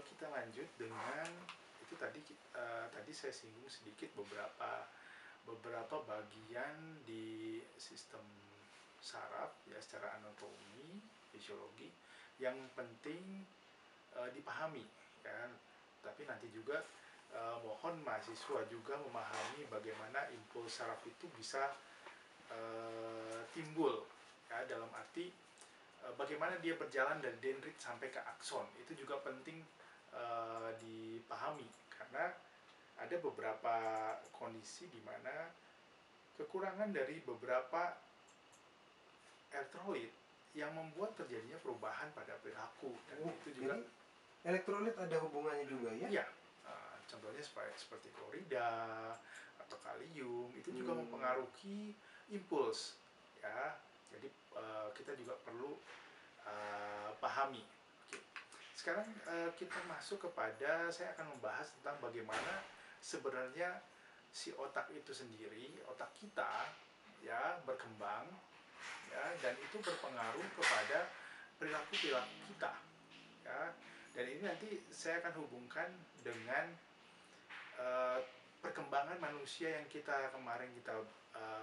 Kita lanjut dengan itu tadi saya singgung sedikit beberapa bagian di sistem saraf ya secara anatomi, fisiologi yang penting dipahami kan. Tapi nanti juga mohon mahasiswa juga memahami bagaimana impuls saraf itu bisa timbul ya, dalam arti bagaimana dia berjalan dari dendrit sampai ke akson. Itu juga penting dipahami karena ada beberapa kondisi di mana kekurangan dari beberapa elektrolit yang membuat terjadinya perubahan pada perilaku dan itu juga jadi elektrolit ada hubungannya juga ya? Iya, contohnya seperti klorida atau kalium itu juga mempengaruhi impuls ya. Jadi kita juga perlu pahami. Oke. Sekarang kita masuk kepada saya akan membahas tentang bagaimana sebenarnya si otak itu sendiri, otak kita ya berkembang ya dan itu berpengaruh kepada perilaku kita ya. Dan ini nanti saya akan hubungkan dengan perkembangan manusia yang kemarin kita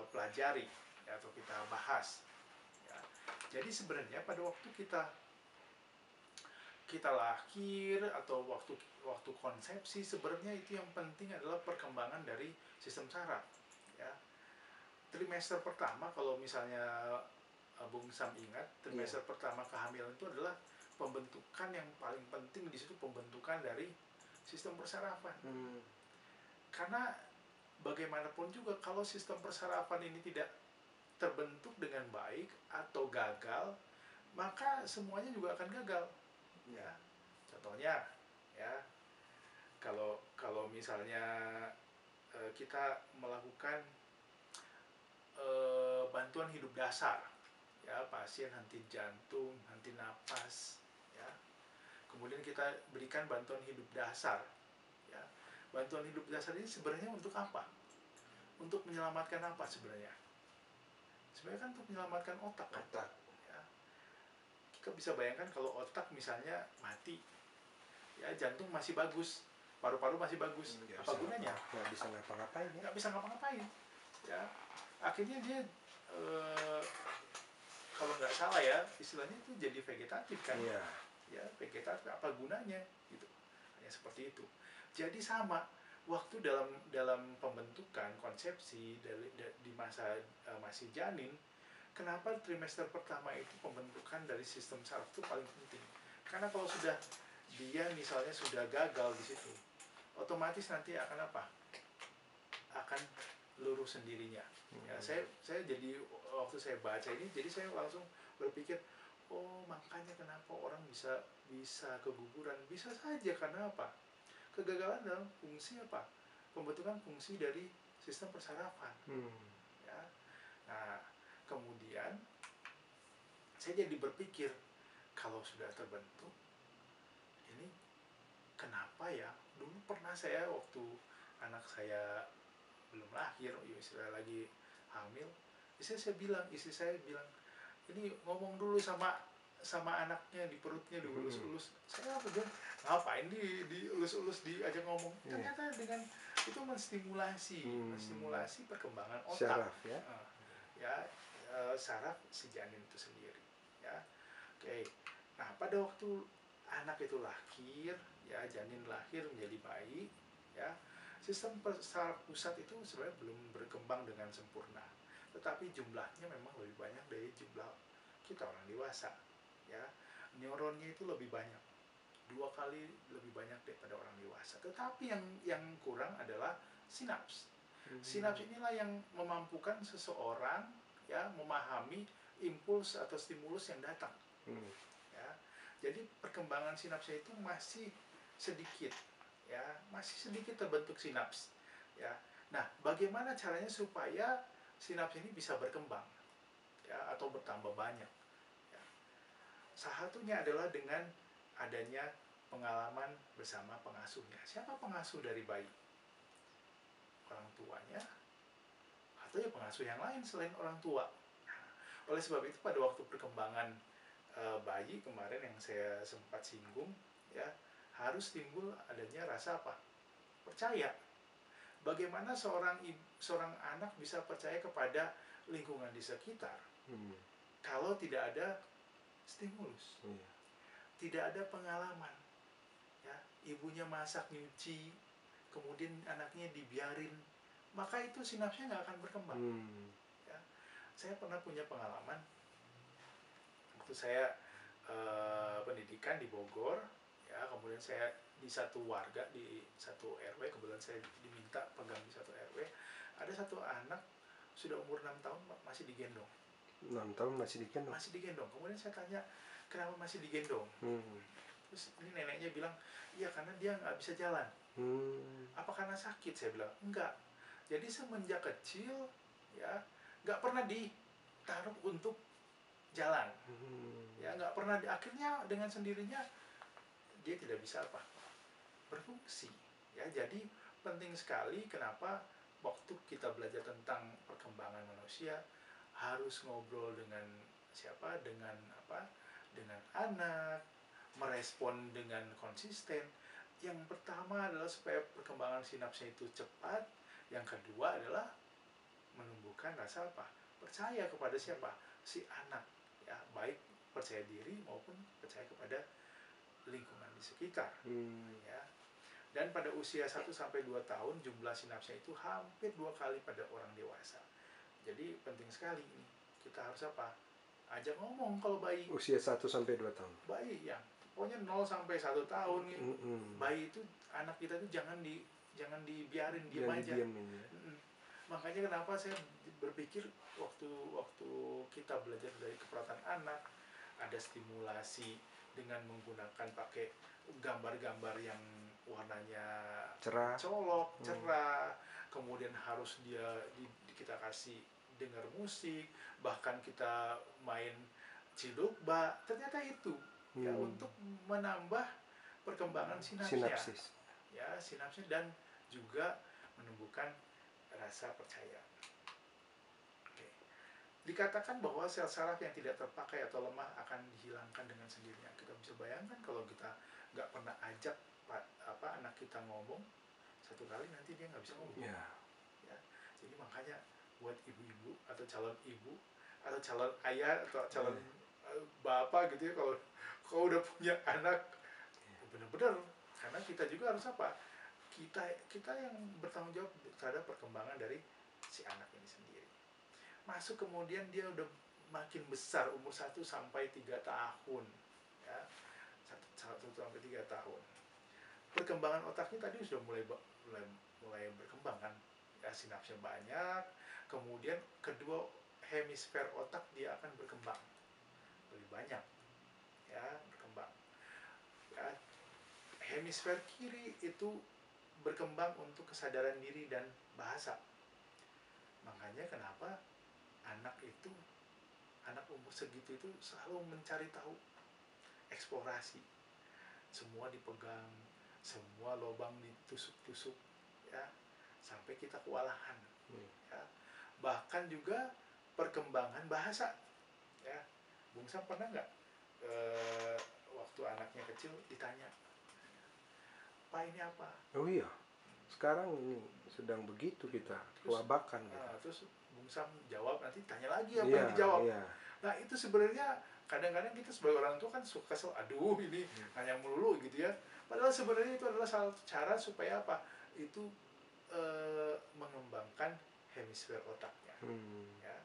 pelajari ya, atau kita bahas ya. Jadi sebenarnya pada waktu kita lahir atau waktu konsepsi, sebenarnya itu yang penting adalah perkembangan dari sistem saraf ya. Trimester pertama, kalau misalnya Bung Sam ingat, trimester pertama kehamilan itu adalah pembentukan yang paling penting di situ, pembentukan dari sistem persarafan. Karena bagaimanapun juga kalau sistem persarafan ini tidak terbentuk dengan baik atau gagal, maka semuanya juga akan gagal. Ya, contohnya ya, kalau misalnya kita melakukan bantuan hidup dasar, ya pasien henti jantung, henti napas, ya, kemudian kita berikan bantuan hidup dasar, ya, bantuan hidup dasar ini sebenarnya untuk apa? Untuk menyelamatkan apa sebenarnya? Sebenarnya kan untuk menyelamatkan otak kan? Ya. Kita bisa bayangkan kalau otak misalnya mati, ya jantung masih bagus, paru-paru masih bagus, apa gunanya? Nggak bisa ngapa-ngapain ya? Nggak bisa ngapa-ngapain, ya. Akhirnya dia kalau nggak salah ya istilahnya itu jadi vegetatif kan? Iya. Ya vegetatif, apa gunanya? Gitu. Hanya seperti itu. Jadi sama waktu dalam pembentukan konsepsi di masa masih janin, kenapa trimester pertama itu pembentukan dari sistem saraf itu paling penting? Karena kalau sudah dia misalnya sudah gagal di situ, otomatis nanti akan apa? Akan lurus sendirinya. Ya, saya jadi waktu saya baca ini, jadi saya langsung berpikir, oh makanya kenapa orang bisa keguguran? Bisa saja karena apa? Kegagalan dalam fungsi apa? Pembentukan fungsi dari sistem persarafan. Ya. Nah, kemudian saya jadi berpikir, kalau sudah terbentuk, ini kenapa ya? Dulu pernah saya waktu anak saya belum lahir, istilah lagi hamil, istri saya bilang, ini ngomong dulu sama anaknya di perutnya, diulus-ulus. Saya bilang, ngapain diulus-ulus diajak ngomong? Ternyata dengan itu menstimulasi perkembangan otak. Saraf ya. Ya, saraf si janin itu sendiri. Ya, oke. Nah, pada waktu anak itu lahir, ya janin lahir menjadi bayi, ya sistem saraf pusat itu sebenarnya belum berkembang dengan sempurna, tetapi jumlahnya memang lebih banyak dari jumlah kita orang dewasa. Ya, neuronnya itu lebih banyak, 2 kali lebih banyak daripada orang dewasa. Tetapi yang kurang adalah sinaps. Sinaps inilah yang memampukan seseorang ya memahami impuls atau stimulus yang datang. Ya, jadi perkembangan sinapsnya itu masih sedikit. Ya, masih sedikit terbentuk sinaps. Ya, nah bagaimana caranya supaya sinaps ini bisa berkembang, ya, atau bertambah banyak? Ya. Salah satunya adalah dengan adanya pengalaman bersama pengasuhnya. Siapa pengasuh dari bayi? Orang tuanya, atau ya pengasuh yang lain selain orang tua. Nah, oleh sebab itu pada waktu perkembangan bayi kemarin yang saya sempat singgung, ya harus timbul adanya rasa apa? Percaya. Bagaimana seorang anak bisa percaya kepada lingkungan di sekitar kalau tidak ada stimulus, tidak ada pengalaman, ya, ibunya masak nyuci, kemudian anaknya dibiarin, maka itu sinapsnya nggak akan berkembang. Ya. Saya pernah punya pengalaman waktu saya pendidikan di Bogor, ya, kemudian saya di satu warga, di satu RW, kebetulan saya diminta pegang di satu RW, ada satu anak sudah umur 6 tahun masih digendong. 6 tahun masih digendong? Masih digendong. Kemudian saya tanya, kenapa masih digendong? Terus ini neneknya bilang, iya karena dia nggak bisa jalan. Apa karena sakit? Saya bilang, enggak. Jadi semenjak kecil, ya, nggak pernah ditaruh untuk jalan. Ya, nggak pernah. Akhirnya dengan sendirinya dia tidak bisa apa? Berfungsi. Ya, jadi penting sekali kenapa waktu kita belajar tentang perkembangan manusia harus ngobrol dengan siapa? Dengan apa? Dengan anak, merespon dengan konsisten. Yang pertama adalah supaya perkembangan sinapsnya itu cepat. Yang kedua adalah menumbuhkan rasa apa? Percaya kepada siapa? Si anak. Ya, baik percaya diri maupun percaya kepada lingkungan di sekitar. Ya. Dan pada usia 1 sampai 2 tahun jumlah sinapsnya itu hampir 2 kali pada orang dewasa. Jadi penting sekali ini. Kita harus apa? Ajak ngomong kalau bayi. Usia 1 sampai 2 tahun. Bayi ya. Pokoknya 0 sampai 1 tahun gitu. Bayi itu, anak kita itu jangan dibiarin diam aja. Makanya kenapa saya berpikir waktu kita belajar dari keperawatan anak, ada stimulasi dengan menggunakan pakai gambar-gambar yang warnanya cerah, colok, cerah, kemudian harus kita kasih dengar musik, bahkan kita main cilukba, ternyata itu ya untuk menambah perkembangan sinapsis. Ya, sinapsis dan juga menumbuhkan rasa percaya. Oke. Dikatakan bahwa sel saraf yang tidak terpakai atau lemah akan dihilangkan dengan sendirinya. Kita bisa bayangkan kalau kita nggak pernah ajak anak kita ngomong, satu kali nanti dia nggak bisa ngomong. Ya. Jadi makanya buat ibu-ibu atau calon ibu atau calon ayah atau calon bapak gitu ya, kalau udah punya anak, benar-benar, karena kita juga harus apa? Kita yang bertanggung jawab terhadap perkembangan dari si anak ini sendiri. Masuk kemudian dia udah makin besar, umur 1 sampai 3 tahun. Ya. 1 sampai 3 tahun. Perkembangan otaknya tadi sudah mulai berkembang kan. Ya, sinapsnya banyak. Kemudian kedua hemisfer otak dia akan berkembang. Lebih banyak. Ya, berkembang. Ya. Hemisfer kiri itu berkembang untuk kesadaran diri dan bahasa. Makanya kenapa anak umur segitu itu selalu mencari tahu, eksplorasi, semua dipegang, semua lubang ditusuk-tusuk, ya, sampai kita kewalahan. Ya. Bahkan juga perkembangan bahasa. Ya. Bung Sam pernah nggak waktu anaknya kecil ditanya, Pak ini apa? Oh iya, sekarang ini sedang begitu kita, kelabakan gitu. Terus Bung Sam jawab, nanti tanya lagi apa yang dijawab. Nah itu sebenarnya kadang-kadang kita sebagai orang tua kan suka kesel, aduh ini hanya melulu gitu ya. Padahal sebenarnya itu adalah salah satu cara supaya apa? Itu mengembangkan hemisfer otaknya. Ya.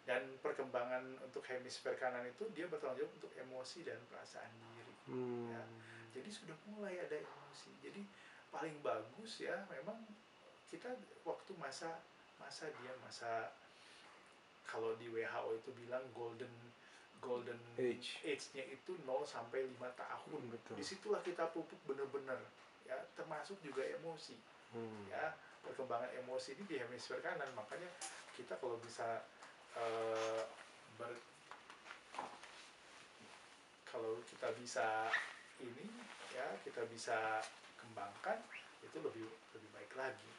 Dan perkembangan untuk hemisfer kanan itu dia bertanggung jawab untuk emosi dan perasaan diri. Ya. Jadi sudah mulai ada emosi. Jadi paling bagus ya memang kita waktu masa kalau di WHO itu bilang golden age-nya itu 0 sampai 5 tahun. Betul. Disitulah kita pupuk benar-benar ya, termasuk juga emosi. Ya, perkembangan emosi ini di hemisfer kanan. Makanya kita kalau bisa kalau kita bisa ini ya, kita bisa kembangkan itu lebih baik lagi.